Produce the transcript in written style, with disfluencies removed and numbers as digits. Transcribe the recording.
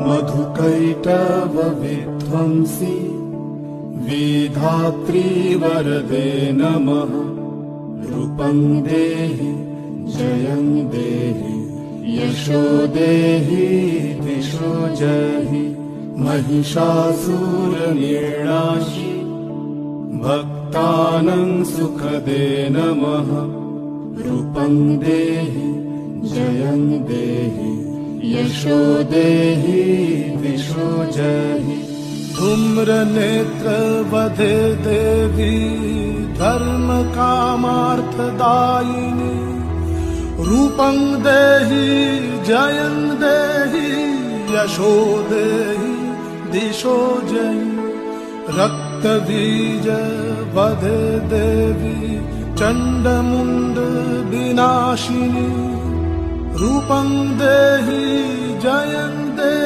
मधुकैटभविध्वंसी विधात्री वरदे नमः। रूपं देहि जयं देहि यशो देहि दिशो जहि। महिषासुरनिर्नाशि भक्तानां सुखदे नमः। रूपं देहि जयं देहि यशो देहि दिशो जहि। धूम्रनेत्रवधे देवी धर्मकामार्थदायिनी। रूपं देहि जयं देहि यशो देहि दिशो जहि। रक्तबीज वधे देवी चण्डमुण्ड विनाशिनी। रूपं देहि जयं देहि